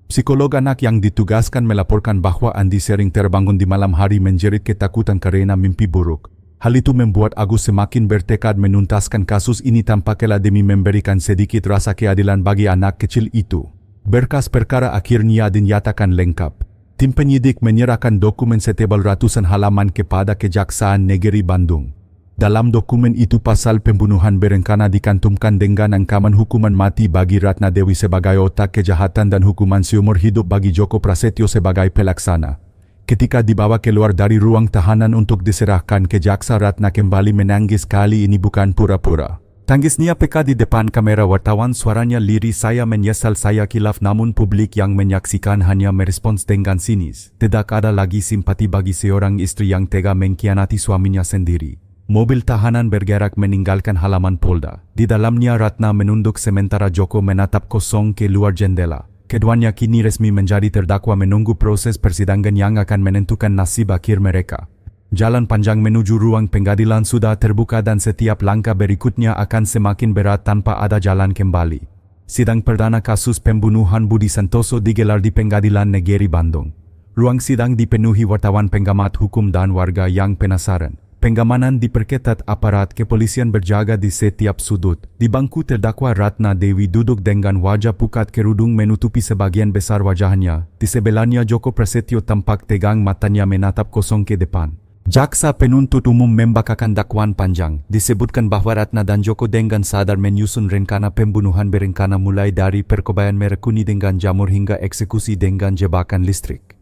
Speaker 1: Psikolog anak yang ditugaskan melaporkan bahwa Andi sering terbangun di malam hari menjerit ketakutan karena mimpi buruk. Hal itu membuat Agus semakin bertekad menuntaskan kasus ini tanpa kela demi memberikan sedikit rasa keadilan bagi anak kecil itu. Berkas perkara akhirnya dinyatakan lengkap. Tim penyidik menyerahkan dokumen setebal ratusan halaman kepada Kejaksaan Negeri Bandung. Dalam dokumen itu pasal pembunuhan berencana dikantumkan dengan ancaman hukuman mati bagi Ratna Dewi sebagai otak kejahatan dan hukuman seumur hidup bagi Joko Prasetyo sebagai pelaksana. Ketika dibawa keluar dari ruang tahanan untuk diserahkan ke jaksa, Ratna kembali menangis. Kali ini bukan pura-pura. Tangisnya peka di depan kamera wartawan, suaranya lirih, "Saya menyesal, saya kilaf," namun publik yang menyaksikan hanya merespons dengan sinis. Tidak ada lagi simpati bagi seorang istri yang tega mengkhianati suaminya sendiri. Mobil tahanan bergerak meninggalkan halaman Polda. Di dalamnya Ratna menunduk sementara Joko menatap kosong ke luar jendela. Keduanya kini resmi menjadi terdakwa menunggu proses persidangan yang akan menentukan nasib akhir mereka. Jalan panjang menuju ruang pengadilan sudah terbuka dan setiap langkah berikutnya akan semakin berat tanpa ada jalan kembali. Sidang perdana kasus pembunuhan Budi Santoso digelar di Pengadilan Negeri Bandung. Ruang sidang dipenuhi wartawan, pengamat hukum dan warga yang penasaran. Pengamanan diperketat, aparat kepolisian berjaga di setiap sudut. Di bangku terdakwa Ratna Dewi duduk dengan wajah pucat, kerudung menutupi sebagian besar wajahnya. Di sebelahnya Joko Prasetyo tampak tegang, matanya menatap kosong ke depan. Jaksa penuntut umum membacakan dakwaan panjang. Disebutkan bahwa Ratna dan Joko dengan sadar menyusun rencana pembunuhan berencana mulai dari perkobaian merekuni dengan jamur hingga eksekusi dengan jebakan listrik.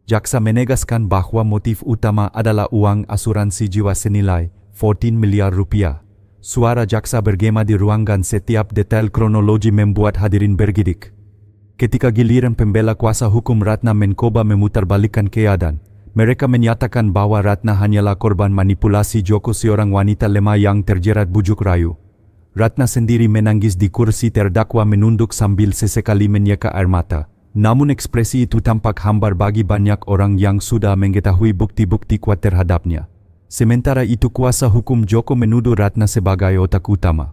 Speaker 1: Jaksa menegaskan bahwa motif utama adalah uang asuransi jiwa senilai 14 miliar rupiah. Suara jaksa bergema di ruangan, setiap detail kronologi membuat hadirin bergidik. Ketika giliran pembela kuasa hukum Ratna mencoba memutarbalikkan keadaan, mereka menyatakan bahwa Ratna hanyalah korban manipulasi Joko, seorang wanita lemah yang terjerat bujuk rayu. Ratna sendiri menangis di kursi terdakwa menunduk sambil sesekali menyeka air mata. Namun ekspresi itu tampak hambar bagi banyak orang yang sudah mengetahui bukti-bukti kuat terhadapnya. Sementara itu kuasa hukum Joko menuduh Ratna sebagai otak utama.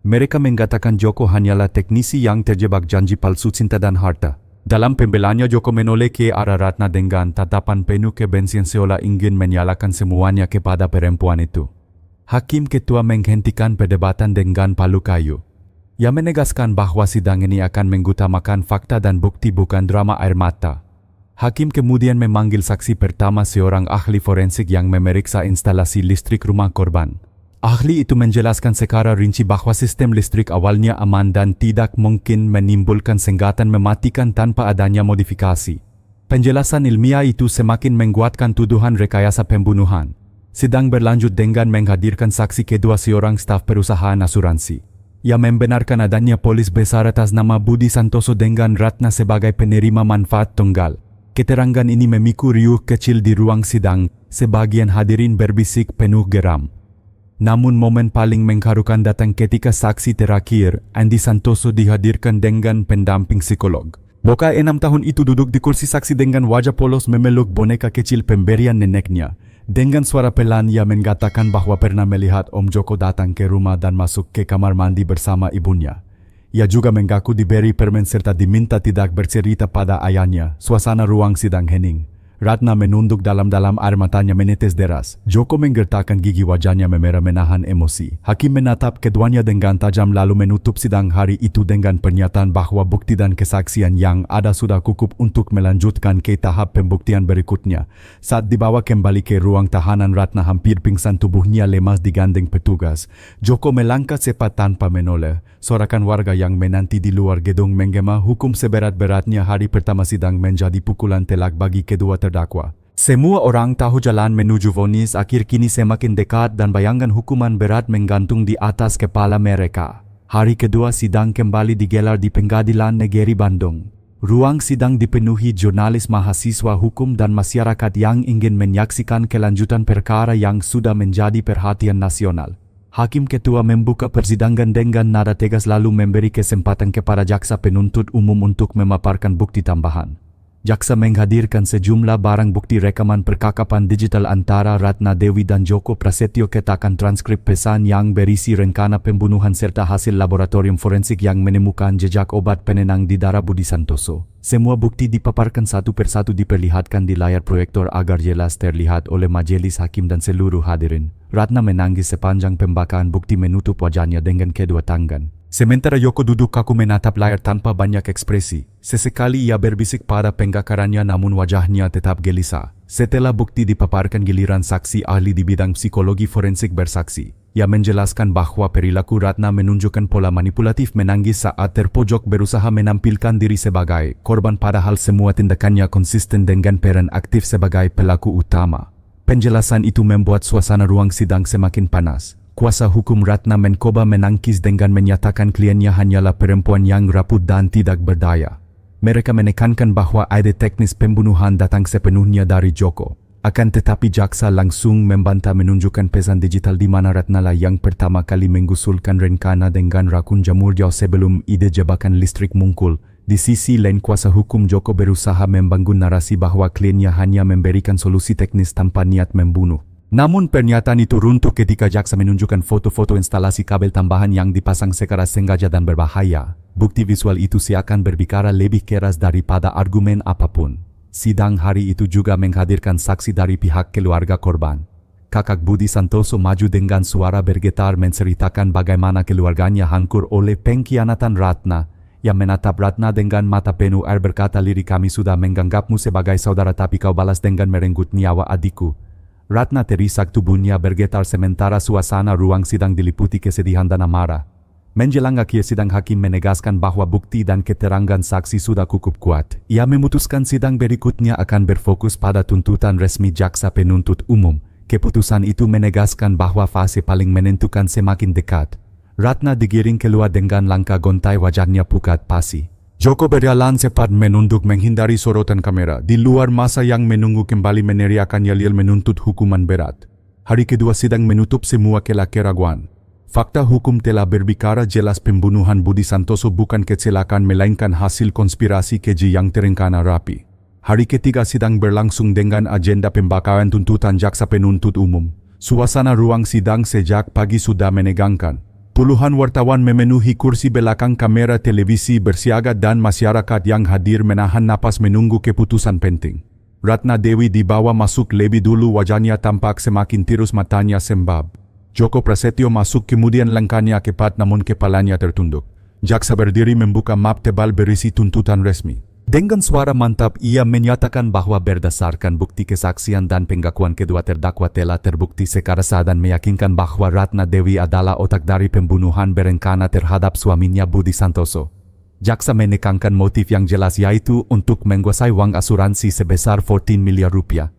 Speaker 1: Mereka mengatakan Joko hanyalah teknisi yang terjebak janji palsu cinta dan harta. Dalam pembelaannya Joko menoleh ke arah Ratna dengan tatapan penuh kebencian seolah ingin menyalahkan semuanya kepada perempuan itu. Hakim ketua menghentikan perdebatan dengan palu kayu. Ia menegaskan bahwa sidang ini akan mengutamakan fakta dan bukti, bukan drama air mata. Hakim kemudian memanggil saksi pertama, seorang ahli forensik yang memeriksa instalasi listrik rumah korban. Ahli itu menjelaskan secara rinci bahwa sistem listrik awalnya aman dan tidak mungkin menimbulkan senggatan mematikan tanpa adanya modifikasi. Penjelasan ilmiah itu semakin menguatkan tuduhan rekayasa pembunuhan. Sidang berlanjut dengan menghadirkan saksi kedua, seorang staf perusahaan asuransi. Ia membenarkan adanya polis besar atas nama Budi Santoso dengan Ratna sebagai penerima manfaat tunggal. Keterangan ini memikul riuh kecil di ruang sidang. Sebagian hadirin berbisik penuh geram. Namun momen paling mengharukan datang ketika saksi terakhir, Andi Santoso, dihadirkan dengan pendamping psikolog. Boka 6 tahun itu duduk di kursi saksi dengan wajah polos memeluk boneka kecil pemberian neneknya. Dengan suara pelan ia mengatakan bahwa pernah melihat Om Joko datang ke rumah dan masuk ke kamar mandi bersama ibunya. Ia juga mengaku diberi permen serta diminta tidak bercerita pada ayahnya. Suasana ruang sidang hening.
Speaker 2: Ratna menunduk dalam-dalam, air matanya menetes deras. Joko menggertakkan gigi, wajahnya memerah menahan emosi. Hakim menatap keduanya dengan tajam lalu menutup sidang hari itu dengan pernyataan bahwa bukti dan kesaksian yang ada sudah cukup untuk melanjutkan ke tahap pembuktian berikutnya. Saat dibawa kembali ke ruang tahanan, Ratna hampir pingsan, tubuhnya lemas digandeng petugas. Joko melangkah cepat tanpa menoleh. Sorakan warga yang menanti di luar gedung menggema hukum seberat-beratnya. Hari pertama sidang menjadi pukulan telak bagi kedua terdakwa. Semua orang tahu jalan menuju vonis akhir kini semakin dekat dan bayangan hukuman berat menggantung di atas kepala mereka. Hari kedua sidang kembali digelar di Pengadilan Negeri Bandung. Ruang sidang dipenuhi jurnalis, mahasiswa hukum dan masyarakat yang ingin menyaksikan kelanjutan perkara yang sudah menjadi perhatian nasional. Hakim ketua membuka persidangan dengan nada tegas lalu memberi kesempatan kepada jaksa penuntut umum untuk memaparkan bukti tambahan. Jaksa menghadirkan sejumlah barang bukti rekaman percakapan digital antara Ratna Dewi dan Joko Prasetyo, ketakan transkrip pesan yang berisi rencana pembunuhan serta hasil laboratorium forensik yang menemukan jejak obat penenang di darah Budi Santoso. Semua bukti dipaparkan satu persatu, diperlihatkan di layar proyektor agar jelas terlihat oleh majelis hakim dan seluruh hadirin. Ratna menangis sepanjang pembacaan bukti, menutup wajahnya dengan kedua tangan. Sementara Joko duduk kaku menatap layar tanpa banyak ekspresi. Sesekali ia berbisik pada penggakarannya namun wajahnya tetap gelisah. Setelah bukti dipaparkan, giliran saksi ahli di bidang psikologi forensik bersaksi. Ia menjelaskan bahwa perilaku Ratna menunjukkan pola manipulatif, menangis saat terpojok, berusaha menampilkan diri sebagai korban padahal semua tindakannya konsisten dengan peran aktif sebagai pelaku utama. Penjelasan itu membuat suasana ruang sidang semakin panas. Kuasa hukum Ratna mencoba menangkis dengan menyatakan kliennya hanyalah perempuan yang rapuh dan tidak berdaya. Mereka menekankan bahwa ide teknis pembunuhan datang sepenuhnya dari Joko. Akan tetapi jaksa langsung membantah, menunjukkan pesan digital di mana Ratna lah yang pertama kali mengusulkan rencana dengan rakun jamur jauh sebelum ide jebakan listrik muncul. Di sisi lain, kuasa hukum Joko berusaha membangun narasi bahwa kliennya hanya memberikan solusi teknis tanpa niat membunuh. Namun pernyataan itu runtuh ketika jaksa menunjukkan foto-foto instalasi kabel tambahan yang dipasang secara sengaja dan berbahaya. Bukti visual itu seakan berbicara lebih keras daripada argumen apapun. Sidang hari itu juga menghadirkan saksi dari pihak keluarga korban. Kakak Budi Santoso maju dengan suara bergetar menceritakan bagaimana keluarganya hancur oleh pengkhianatan Ratna. Yang menatap Ratna dengan mata penuh air berkata lirik, "Kami sudah menganggapmu sebagai saudara tapi kau balas dengan merenggut nyawa adikku." Ratna terisak, tubuhnya bergetar sementara suasana ruang sidang diliputi kesedihan dan amarah. Menjelang akhir sidang, hakim menegaskan bahwa bukti dan keterangan saksi sudah cukup kuat. Ia memutuskan sidang berikutnya akan berfokus pada tuntutan resmi jaksa penuntut umum. Keputusan itu menegaskan bahwa fase paling menentukan semakin dekat. Ratna digiring keluar dengan langkah gontai, wajahnya pucat pasi. Joko berjalan cepat menunduk menghindari sorotan kamera. Di luar, masa yang menunggu kembali meneriakan yel-yel menuntut hukuman berat. Hari kedua sidang menutup semua keraguan. Fakta hukum telah berbicara jelas, pembunuhan Budi Santoso bukan kecelakaan melainkan hasil konspirasi keji yang terencana rapi. Hari ketiga sidang berlangsung dengan agenda pembacaan tuntutan jaksa penuntut umum. Suasana ruang sidang sejak pagi sudah menegangkan. Puluhan wartawan memenuhi kursi belakang kamera televisi bersiaga dan masyarakat yang hadir menahan napas menunggu keputusan penting. Ratna Dewi dibawa masuk lebih dulu, wajahnya tampak semakin tirus, matanya sembab. Joko Prasetyo masuk, kemudian langkahnya cepat namun kepalanya tertunduk. Jaksa berdiri membuka map tebal berisi tuntutan resmi. Dengan suara mantap ia menyatakan bahwa berdasarkan bukti kesaksian dan pengakuan kedua terdakwa telah terbukti secara sah dan meyakinkan bahwa Ratna Dewi adalah otak dari pembunuhan berencana terhadap suaminya Budi Santoso. Jaksa menekankan motif yang jelas, yaitu untuk menguasai uang asuransi sebesar 14 miliar rupiah.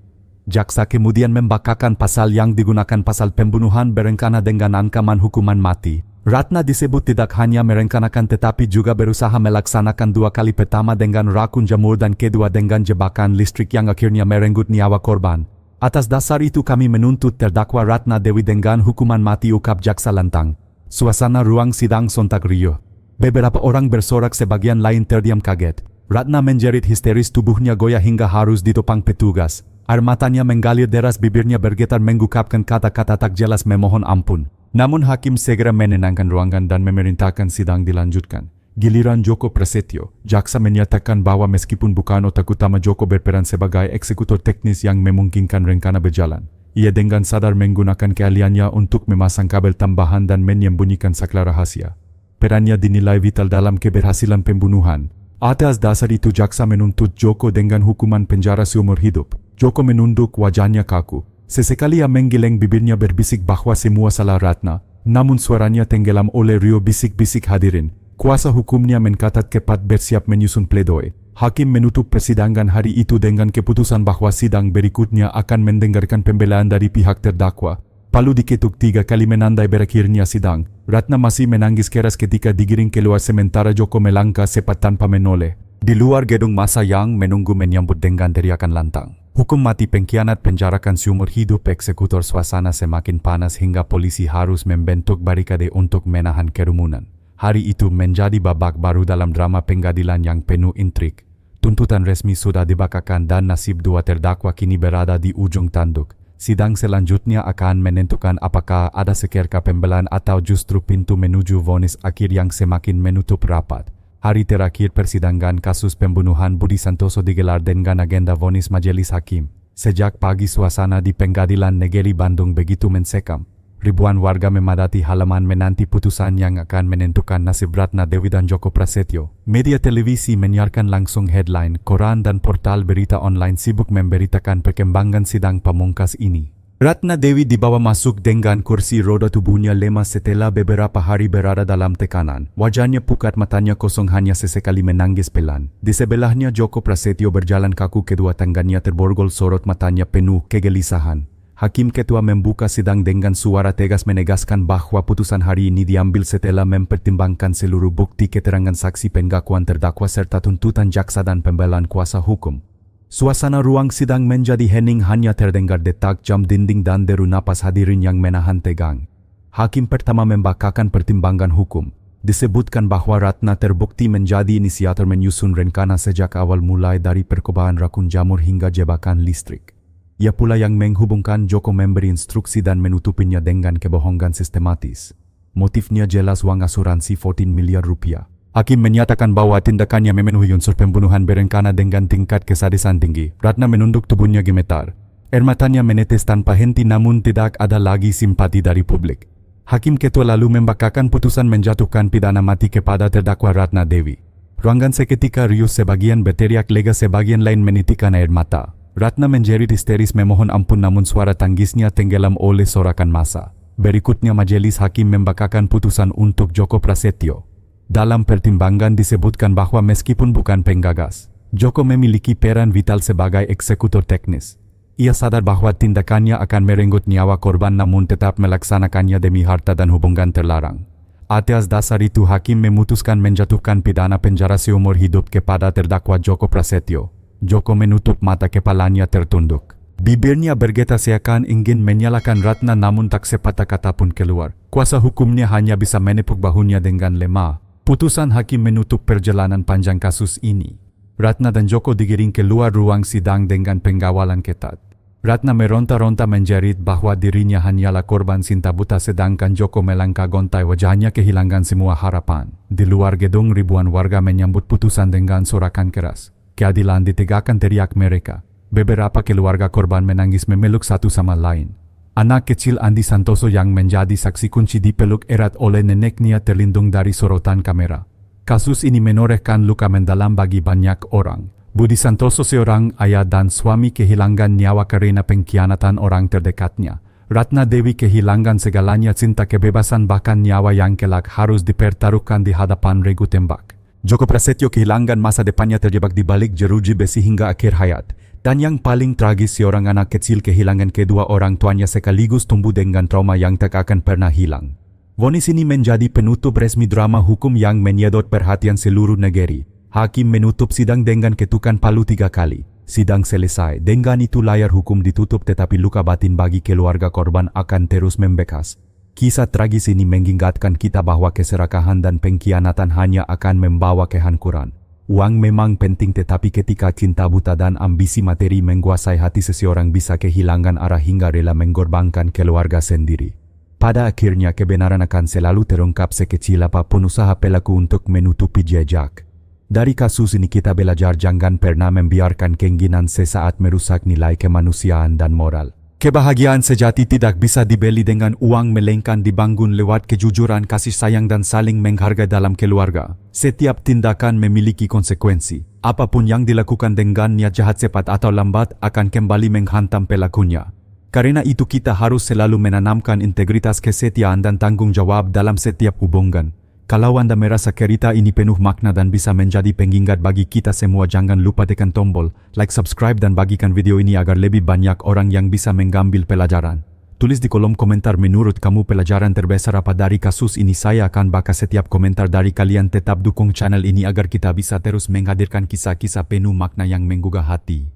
Speaker 2: Jaksa kemudian membacakan pasal yang digunakan, pasal pembunuhan berencana dengan ancaman hukuman mati. Ratna disebut tidak hanya merencanakan tetapi juga berusaha melaksanakan dua kali, pertama dengan rakun jamur dan kedua dengan jebakan listrik yang akhirnya merenggut nyawa korban. Atas dasar itu kami menuntut terdakwa Ratna Dewi dengan hukuman mati, ukap jaksa lantang. Suasana ruang sidang sontak riuh. Beberapa orang bersorak, sebagian lain terdiam kaget. Ratna menjerit histeris, tubuhnya goyah hingga harus ditopang petugas. Air matanya mengalir deras, bibirnya bergetar mengungkapkan kata-kata tak jelas memohon ampun. Namun hakim segera menenangkan ruangan dan memerintahkan sidang dilanjutkan.
Speaker 1: Giliran Joko Prasetyo, jaksa menyatakan bahwa meskipun bukan otak utama Joko berperan sebagai eksekutor teknis yang memungkinkan rencana berjalan, ia dengan sadar menggunakan keahliannya untuk memasang kabel tambahan dan menyembunyikan saklar rahasia. Perannya dinilai vital dalam keberhasilan pembunuhan. Atas dasar itu jaksa menuntut Joko dengan hukuman penjara seumur hidup. Joko menunduk wajahnya kaku. Sesekali ia menggeleng bibirnya berbisik bahwa semua salah Ratna, namun suaranya tenggelam oleh riuh bisik-bisik hadirin. Kuasa hukumnya mencatat kepat bersiap menyusun pledoi. Hakim menutup persidangan hari itu dengan keputusan bahwa sidang berikutnya akan mendengarkan pembelaan dari pihak terdakwa. Palu diketuk 3 kali menandai berakhirnya sidang. Ratna masih menangis keras ketika digiring keluar sementara Joko melangkah cepat tanpa menoleh. Di luar gedung massa yang menunggu menyambut dengan teriakan lantang. Hukum mati pengkhianat penjarakan seumur hidup eksekutor. Suasana semakin panas hingga polisi harus membentuk barikade untuk menahan kerumunan. Hari itu menjadi babak baru dalam drama pengadilan yang penuh intrik. Tuntutan resmi sudah dibacakan dan nasib dua terdakwa kini berada di ujung tanduk. Sidang selanjutnya akan menentukan apakah ada sekerka pembelaan atau justru pintu menuju vonis akhir yang semakin menutup rapat. Hari terakhir persidangan kasus pembunuhan Budi Santoso digelar dengan agenda vonis majelis hakim. Sejak pagi suasana di Pengadilan Negeri Bandung begitu mencekam. Ribuan warga memadati halaman menanti putusan yang akan menentukan nasib Ratna Dewi dan Joko Prasetyo. Media televisi menyiarkan langsung headline, koran dan portal berita online sibuk memberitakan perkembangan sidang pamungkas ini. Ratna Dewi dibawa masuk dengan kursi roda, tubuhnya lemas setelah beberapa hari berada dalam tekanan. Wajahnya pucat, matanya kosong, hanya sesekali menangis pelan. Di sebelahnya Joko Prasetyo berjalan kaku, kedua tangannya terborgol, sorot matanya penuh kegelisahan. Hakim ketua membuka sidang dengan suara tegas menegaskan bahwa putusan hari ini diambil setelah mempertimbangkan seluruh bukti, keterangan saksi, pengakuan terdakwa serta tuntutan jaksa dan pembelaan kuasa hukum. Suasana ruang sidang menjadi hening, hanya terdengar detak jam dinding dan deru napas hadirin yang menahan tegang. Hakim pertama membacakan pertimbangan hukum. Disebutkan bahwa Ratna terbukti menjadi inisiator menyusun rencana sejak awal, mulai dari percobaan rakun jamur hingga jebakan listrik. Ia pula yang menghubungkan Joko, memberi instruksi dan menutupinya dengan kebohongan sistematis. Motifnya jelas, uang asuransi 14 miliar rupiah. Hakim menyatakan bahwa tindakannya memenuhi unsur pembunuhan berencana dengan tingkat kesadisan tinggi. Ratna menunduk, tubuhnya gemetar. Air matanya menetes tanpa henti, namun tidak ada lagi simpati dari publik. Hakim ketua lalu membacakan putusan menjatuhkan pidana mati kepada terdakwa Ratna Dewi. Ruangan seketika riuh, sebagian berteriak lega, sebagian lain menitikkan air mata. Ratna menjerit histeris memohon ampun, namun suara tangisnya tenggelam oleh sorakan massa. Berikutnya majelis hakim membacakan putusan untuk Joko Prasetyo. Dalam pertimbangan disebutkan bahwa meskipun bukan penggagas, Joko memiliki peran vital sebagai eksekutor teknis. Ia sadar bahwa tindakannya akan merenggut nyawa korban, namun tetap melaksanakannya demi harta dan hubungan terlarang. Atas dasar itu hakim memutuskan menjatuhkan pidana penjara seumur hidup kepada terdakwa Joko Prasetyo. Joko menutup mata, kepalanya tertunduk. Bibirnya bergetar seakan ingin menyalahkan Ratna, namun tak sepatah kata pun keluar. Kuasa hukumnya hanya bisa menepuk bahunya dengan lemah. Putusan hakim menutup perjalanan panjang kasus ini. Ratna dan Joko digiring keluar ruang sidang dengan pengawalan ketat. Ratna meronta-ronta menjerit bahwa dirinya hanyalah korban cinta buta, sedangkan Joko melangkah gontai, wajahnya kehilangan semua harapan. Di luar gedung ribuan warga menyambut putusan dengan sorakan keras. Keadilan ditegakkan, teriak mereka. Beberapa keluarga korban menangis memeluk satu sama lain. Anak kecil Andi Santoso yang menjadi saksi kunci dipeluk erat oleh neneknya terlindung dari sorotan kamera. Kasus ini menorehkan luka mendalam bagi banyak orang. Budi Santoso, seorang ayah dan suami, kehilangan nyawa karena pengkhianatan orang terdekatnya. Ratna Dewi kehilangan segalanya, cinta, kebebasan, bahkan nyawa yang kelak harus dipertaruhkan di hadapan regu tembak. Joko Prasetyo kehilangan masa depannya, terjebak di balik jeruji besi hingga akhir hayat. Dan yang paling tragis, seorang anak kecil kehilangan kedua orang tuanya sekaligus tumbuh dengan trauma yang tak akan pernah hilang. Vonis ini menjadi penutup resmi drama hukum yang menyedot perhatian seluruh negeri. Hakim menutup sidang dengan ketukan palu 3 kali. Sidang selesai. Dengan itu layar hukum ditutup, tetapi luka batin bagi keluarga korban akan terus membekas. Kisah tragis ini mengingatkan kita bahwa keserakahan dan pengkhianatan hanya akan membawa kehancuran. Uang memang penting, tetapi ketika cinta buta dan ambisi materi menguasai hati seseorang, bisa kehilangan arah hingga rela mengorbankan keluarga sendiri.
Speaker 2: Pada akhirnya kebenaran akan selalu terungkap sekecil apapun usaha pelaku untuk menutupi jejak. Dari kasus ini kita belajar jangan pernah membiarkan keinginan sesaat merusak nilai kemanusiaan dan moral. Kebahagiaan sejati tidak bisa dibeli dengan uang, melainkan dibangun lewat kejujuran, kasih sayang dan saling menghargai dalam keluarga. Setiap tindakan memiliki konsekuensi. Apapun yang dilakukan dengan niat jahat cepat atau lambat akan kembali menghantam pelakunya. Karena itu kita harus selalu menanamkan integritas, kesetiaan dan tanggung jawab dalam setiap hubungan. Kalau Anda merasa cerita ini penuh makna dan bisa menjadi pengingat bagi kita semua, jangan lupa tekan tombol like, subscribe dan bagikan video ini agar lebih banyak orang yang bisa mengambil pelajaran. Tulis di kolom komentar menurut kamu pelajaran terbesar apa dari kasus ini. Saya akan baca setiap komentar dari kalian. Tetap dukung channel ini agar kita bisa terus menghadirkan kisah-kisah penuh makna yang menggugah hati.